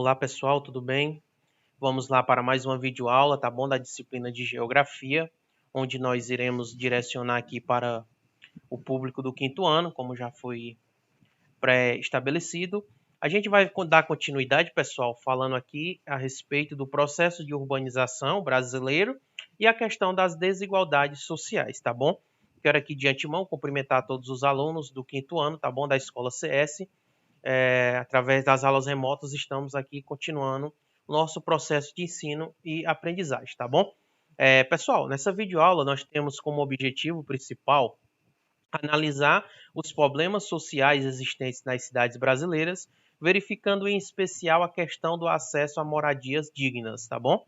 Olá pessoal, tudo bem? Vamos lá para mais uma videoaula, tá bom? Da disciplina de Geografia, onde nós iremos direcionar aqui para o público do quinto ano, como já foi pré-estabelecido. A gente vai dar continuidade, pessoal, falando aqui a respeito do processo de urbanização brasileiro e a questão das desigualdades sociais, tá bom? Quero aqui de antemão cumprimentar todos os alunos do quinto ano, tá bom? Da Escola CS. Através das aulas remotas, estamos aqui continuando o nosso processo de ensino e aprendizagem, tá bom? Pessoal, nessa videoaula nós temos como objetivo principal analisar os problemas sociais existentes nas cidades brasileiras, verificando em especial a questão do acesso a moradias dignas, tá bom?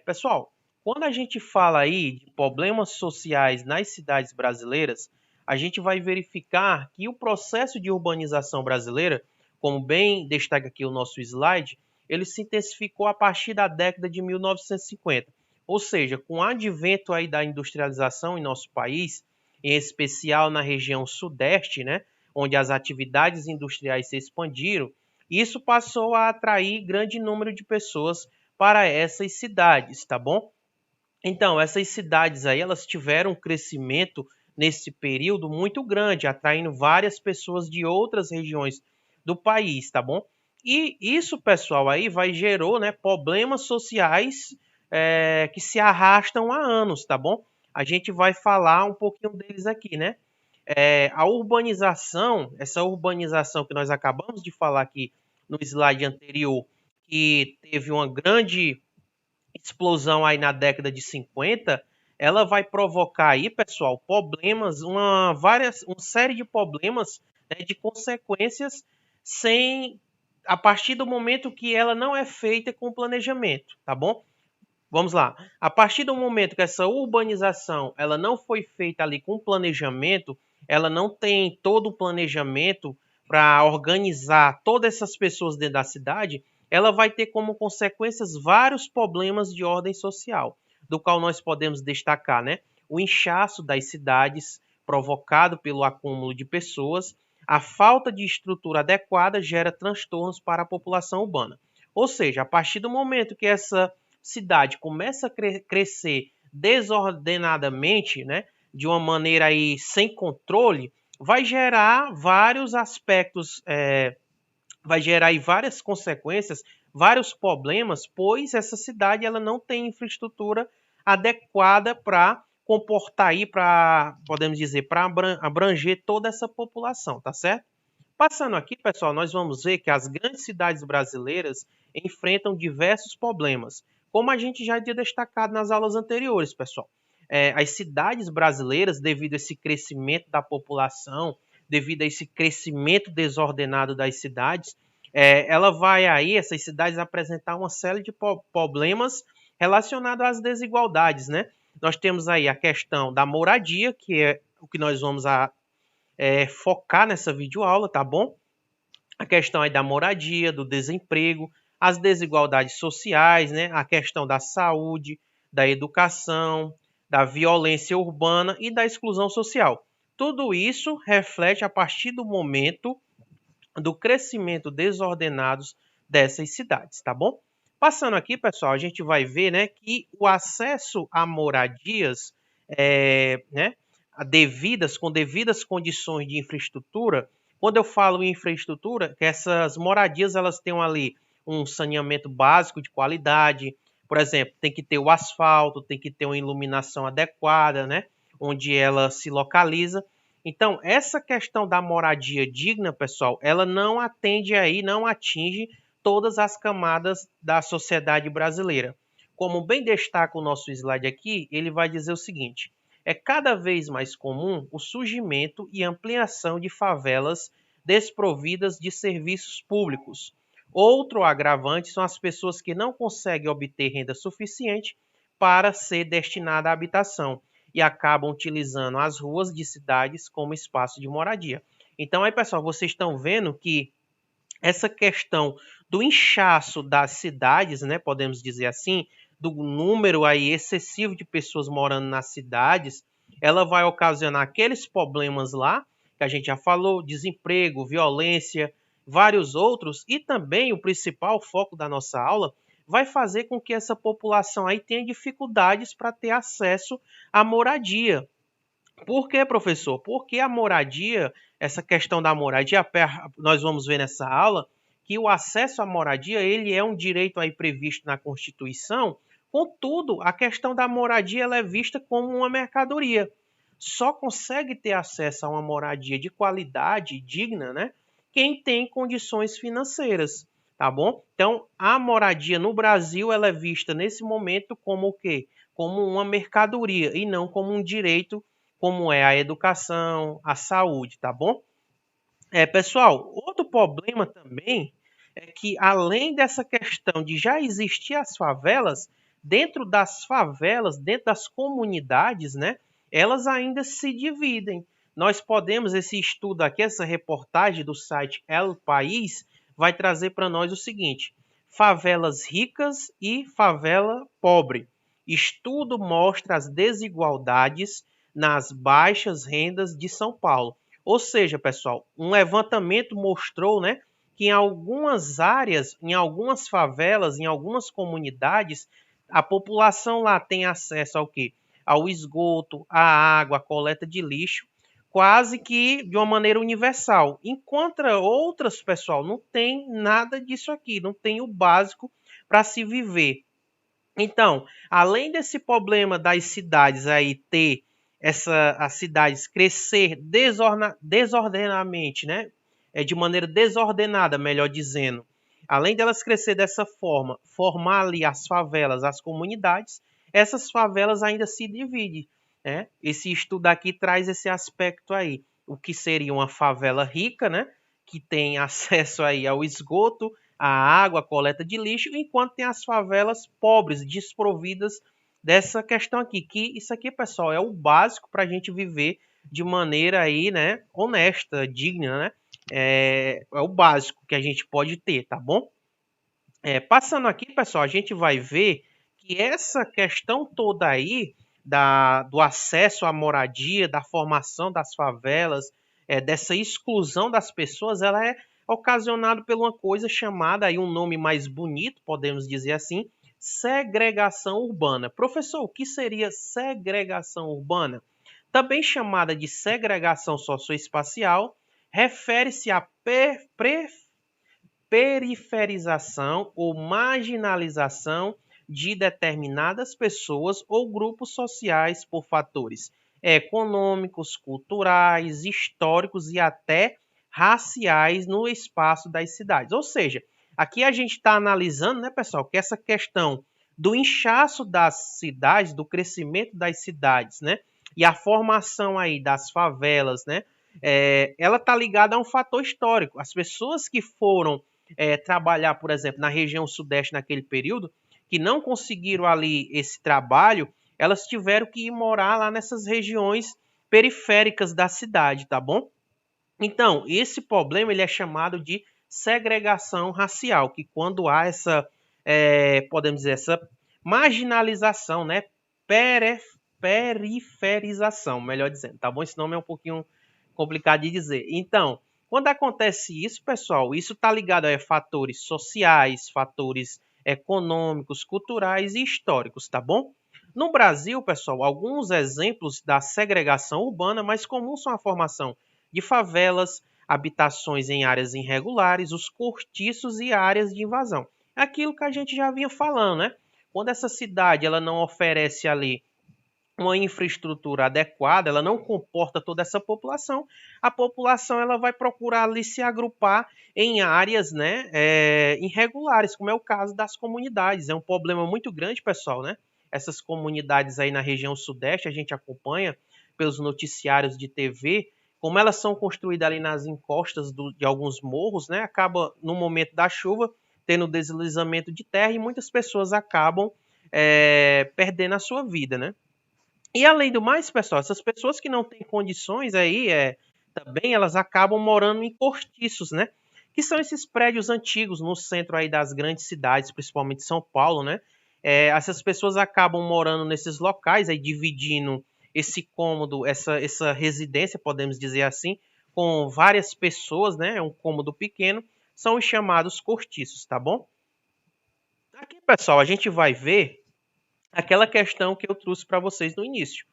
Pessoal, quando a gente fala aí de problemas sociais nas cidades brasileiras, a gente vai verificar que o processo de urbanização brasileira, como bem destaca aqui o nosso slide, ele se intensificou a partir da década de 1950. Ou seja, com o advento aí da industrialização em nosso país, em especial na região sudeste, né, onde as atividades industriais se expandiram, isso passou a atrair grande número de pessoas para essas cidades, tá bom? Então, essas cidades aí, elas tiveram um crescimento nesse período muito grande, atraindo várias pessoas de outras regiões do país, tá bom? E isso, pessoal, aí gerou, né, problemas sociais que se arrastam há anos, tá bom? A gente vai falar um pouquinho deles aqui, né? A urbanização, essa urbanização que nós acabamos de falar aqui no slide anterior, que teve uma grande explosão aí na década de 50, ela vai provocar aí, pessoal, problemas, uma série de problemas, né, de consequências a partir do momento que ela não é feita com planejamento, tá bom? Vamos lá. A partir do momento que essa urbanização ela não foi feita ali com planejamento, ela não tem todo o planejamento para organizar todas essas pessoas dentro da cidade, ela vai ter como consequências vários problemas de ordem social, do qual nós podemos destacar, né? O inchaço das cidades provocado pelo acúmulo de pessoas, a falta de estrutura adequada gera transtornos para a população urbana. Ou seja, a partir do momento que essa cidade começa a crescer desordenadamente, né, de uma maneira aí sem controle, vai gerar vários aspectos, vai gerar aí várias consequências, vários problemas, pois essa cidade ela não tem infraestrutura adequada para comportar aí, para, podemos dizer, para abranger toda essa população, tá certo? Passando aqui, pessoal, nós vamos ver que as grandes cidades brasileiras enfrentam diversos problemas, como a gente já tinha destacado nas aulas anteriores, pessoal. As cidades brasileiras, devido a esse crescimento da população, devido a esse crescimento desordenado das cidades, essas cidades apresentar uma série de problemas relacionados às desigualdades, né? Nós temos aí a questão da moradia, que é o que nós vamos focar nessa videoaula, tá bom? A questão aí da moradia, do desemprego, as desigualdades sociais, né? A questão da saúde, da educação, da violência urbana e da exclusão social. Tudo isso reflete a partir do momento do crescimento desordenado dessas cidades, tá bom? Passando aqui, pessoal, a gente vai ver, né, que o acesso a moradias, né, com devidas condições de infraestrutura. Quando eu falo em infraestrutura, que essas moradias elas tenham ali um saneamento básico de qualidade, por exemplo, tem que ter o asfalto, tem que ter uma iluminação adequada, né, onde ela se localiza. Então, essa questão da moradia digna, pessoal, ela não atende aí, não atinge todas as camadas da sociedade brasileira. Como bem destaca o nosso slide aqui, ele vai dizer o seguinte: é cada vez mais comum o surgimento e ampliação de favelas desprovidas de serviços públicos. Outro agravante são as pessoas que não conseguem obter renda suficiente para ser destinada à habitação e acabam utilizando as ruas de cidades como espaço de moradia. Então aí, pessoal, vocês estão vendo que essa questão do inchaço das cidades, né, podemos dizer assim, do número aí excessivo de pessoas morando nas cidades, ela vai ocasionar aqueles problemas lá, que a gente já falou, desemprego, violência, vários outros, e também o principal foco da nossa aula vai fazer com que essa população aí tenha dificuldades para ter acesso à moradia. Por quê, professor? Porque a moradia, essa questão da moradia, nós vamos ver nessa aula que o acesso à moradia, ele é um direito aí previsto na Constituição. Contudo, a questão da moradia ela é vista como uma mercadoria. Só consegue ter acesso a uma moradia de qualidade digna, né? Quem tem condições financeiras, tá bom? Então, a moradia no Brasil ela é vista nesse momento como o quê? Como uma mercadoria e não como um direito como é a educação, a saúde, tá bom? Pessoal, outro problema também é que, além dessa questão de já existir as favelas, dentro das favelas, dentro das comunidades, né, elas ainda se dividem. Nós podemos, esse estudo aqui, essa reportagem do site El País, vai trazer para nós o seguinte: favelas ricas e favela pobre. Estudo mostra as desigualdades nas baixas rendas de São Paulo. Ou seja, pessoal, um levantamento mostrou, né, que em algumas áreas, em algumas favelas, em algumas comunidades, a população lá tem acesso ao quê? Ao esgoto, à água, à coleta de lixo, quase que de uma maneira universal. Enquanto outras, pessoal, não tem nada disso aqui, não tem o básico para se viver. Então, além desse problema das cidades aí ter as cidades crescer desordenadamente, né? De maneira desordenada, melhor dizendo. Além delas crescer dessa forma, formar ali as favelas, as comunidades, essas favelas ainda se dividem, né? Esse estudo aqui traz esse aspecto aí. O que seria uma favela rica, né? Que tem acesso aí ao esgoto, à água, à coleta de lixo, enquanto tem as favelas pobres, desprovidas dessa questão aqui, que isso aqui, pessoal, é o básico para a gente viver de maneira aí, né, honesta, digna, né? É o básico que a gente pode ter, tá bom? Passando aqui, pessoal, a gente vai ver que essa questão toda aí do acesso à moradia, da formação das favelas, dessa exclusão das pessoas, ela é ocasionada por uma coisa chamada, aí um nome mais bonito, podemos dizer assim, segregação urbana. Professor, o que seria segregação urbana? Também chamada de segregação socioespacial, refere-se à periferização ou marginalização de determinadas pessoas ou grupos sociais por fatores econômicos, culturais, históricos e até raciais no espaço das cidades. Ou seja, aqui a gente está analisando, né, pessoal, que essa questão do inchaço das cidades, do crescimento das cidades, né, e a formação aí das favelas, né, ela está ligada a um fator histórico. As pessoas que foram trabalhar, por exemplo, na região sudeste naquele período, que não conseguiram ali esse trabalho, elas tiveram que ir morar lá nessas regiões periféricas da cidade, tá bom? Então, esse problema ele é chamado de segregação racial, que quando há essa, podemos dizer, essa marginalização, né? Periferização, melhor dizendo, tá bom? Esse nome é um pouquinho complicado de dizer. Então, quando acontece isso, pessoal, isso está ligado a fatores sociais, fatores econômicos, culturais e históricos, tá bom? No Brasil, pessoal, alguns exemplos da segregação urbana mais comuns são a formação de favelas, habitações em áreas irregulares, os cortiços e áreas de invasão. É aquilo que a gente já vinha falando, né? Quando essa cidade ela não oferece ali uma infraestrutura adequada, ela não comporta toda essa população, a população ela vai procurar ali se agrupar em áreas, né, irregulares, como é o caso das comunidades. É um problema muito grande, pessoal, né? Essas comunidades aí na região sudeste, a gente acompanha pelos noticiários de TV, como elas são construídas ali nas encostas de alguns morros, né? Acaba, no momento da chuva, tendo deslizamento de terra e muitas pessoas acabam perdendo a sua vida, né? E além do mais, pessoal, essas pessoas que não têm condições aí, também elas acabam morando em cortiços, né? Que são esses prédios antigos no centro aí das grandes cidades, principalmente São Paulo, né? Essas pessoas acabam morando nesses locais aí, dividindo esse cômodo, essa residência, podemos dizer assim, com várias pessoas, né? É um cômodo pequeno, são os chamados cortiços, tá bom? Aqui, pessoal, a gente vai ver aquela questão que eu trouxe para vocês no início.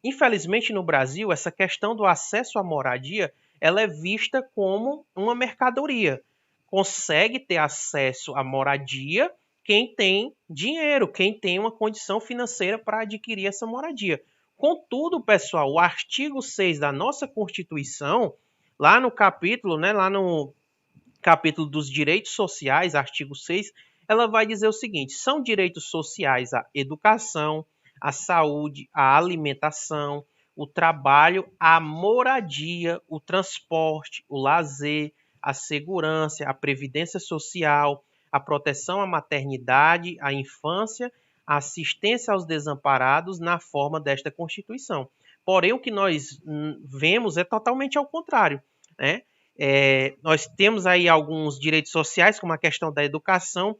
Infelizmente, no Brasil, essa questão do acesso à moradia, ela é vista como uma mercadoria. Consegue ter acesso à moradia quem tem dinheiro, quem tem uma condição financeira para adquirir essa moradia. Contudo, pessoal, o artigo 6 da nossa Constituição, lá no capítulo, né, lá no capítulo dos direitos sociais, artigo 6, ela vai dizer o seguinte: são direitos sociais a educação, a saúde, a alimentação, o trabalho, a moradia, o transporte, o lazer, a segurança, a previdência social, a proteção à maternidade, à infância, a assistência aos desamparados na forma desta Constituição. Porém, o que nós vemos é totalmente ao contrário, né? Nós temos aí alguns direitos sociais, como a questão da educação,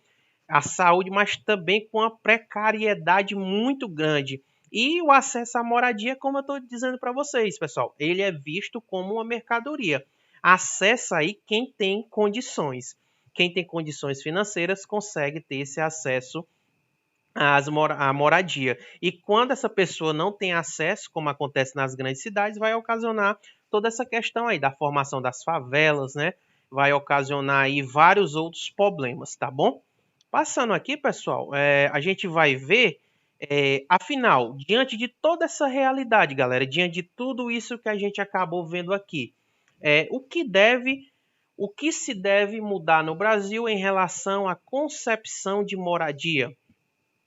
a saúde, mas também com uma precariedade muito grande. E o acesso à moradia, como eu estou dizendo para vocês, pessoal, ele é visto como uma mercadoria. Acessa aí quem tem condições. Quem tem condições financeiras consegue ter esse acesso à moradia. E quando essa pessoa não tem acesso, como acontece nas grandes cidades, vai ocasionar toda essa questão aí da formação das favelas, né? Vai ocasionar aí vários outros problemas, tá bom? Passando aqui, pessoal, a gente vai ver, afinal, diante de toda essa realidade, galera, diante de tudo isso que a gente acabou vendo aqui, o que se deve mudar no Brasil em relação à concepção de moradia?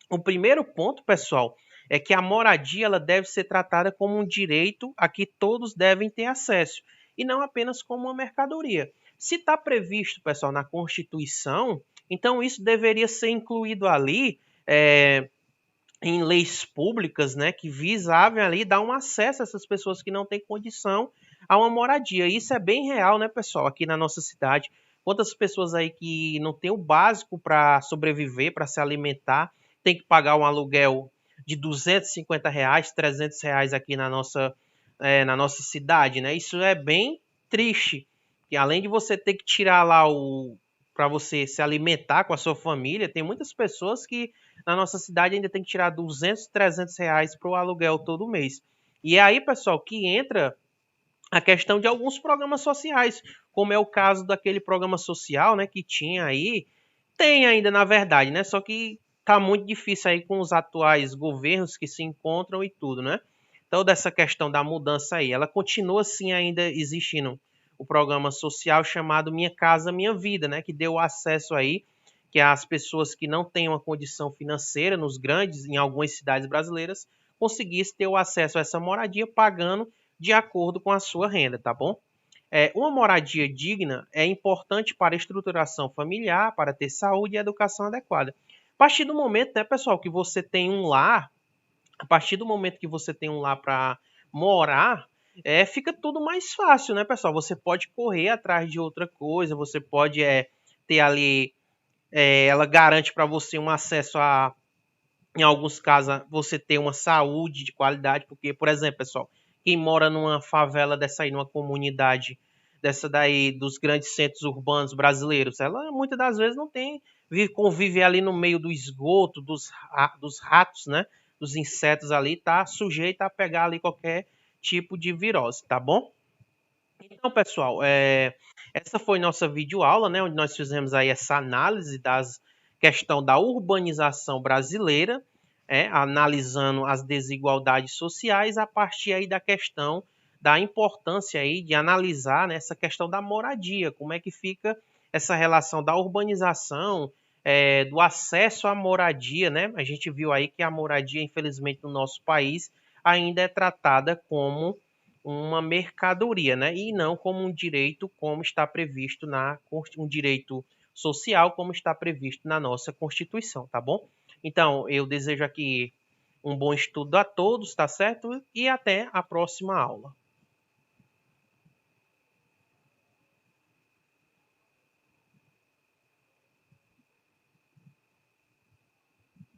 O primeiro ponto, pessoal, é que a moradia ela deve ser tratada como um direito a que todos devem ter acesso e não apenas como uma mercadoria. Se está previsto, pessoal, na Constituição, então isso deveria ser incluído ali em leis públicas, né, que visavam ali dar um acesso a essas pessoas que não têm condição a uma moradia. Isso é bem real, né, pessoal, aqui na nossa cidade. Quantas pessoas aí que não têm o básico para sobreviver, para se alimentar, tem que pagar um aluguel de R$ 250, R$ 300 aqui na nossa cidade, né? Isso é bem triste. E além de você ter que tirar lá para você se alimentar com a sua família, tem muitas pessoas que na nossa cidade ainda tem que tirar R$ 200, R$ 300 para o aluguel todo mês. E é aí, pessoal, que entra a questão de alguns programas sociais, como é o caso daquele programa social, né, que tinha aí, tem ainda na verdade, né, só que tá muito difícil aí com os atuais governos que se encontram e tudo, né? Então, dessa questão da mudança aí, ela continua assim ainda existindo o programa social chamado Minha Casa Minha Vida, né, que deu acesso aí que as pessoas que não têm uma condição financeira em algumas cidades brasileiras, conseguissem ter o acesso a essa moradia pagando de acordo com a sua renda, tá bom? Uma moradia digna é importante para a estruturação familiar, para ter saúde e educação adequada. A partir do momento, né, pessoal, que você tem um lar, a partir do momento que você tem um lar para morar, fica tudo mais fácil, né, pessoal? Você pode correr atrás de outra coisa, você pode ter ali, ela garante para você um acesso a, em alguns casos, você ter uma saúde de qualidade, porque, por exemplo, pessoal, quem mora numa favela dessa aí, numa comunidade dessa daí, dos grandes centros urbanos brasileiros, ela muitas das vezes não tem, convive ali no meio do esgoto, dos ratos, né? Dos insetos ali, tá sujeita a pegar ali qualquer tipo de virose, tá bom? Então, pessoal, essa foi nossa videoaula, né? Onde nós fizemos aí essa análise das questão da urbanização brasileira, analisando as desigualdades sociais a partir aí da questão da importância aí de analisar, né, essa questão da moradia, como é que fica essa relação da urbanização, do acesso à moradia, né? A gente viu aí que a moradia, infelizmente, no nosso país ainda é tratada como uma mercadoria, né? E não como um direito, como está previsto um direito social, como está previsto na nossa Constituição, tá bom? Então, eu desejo aqui um bom estudo a todos, tá certo? E até a próxima aula.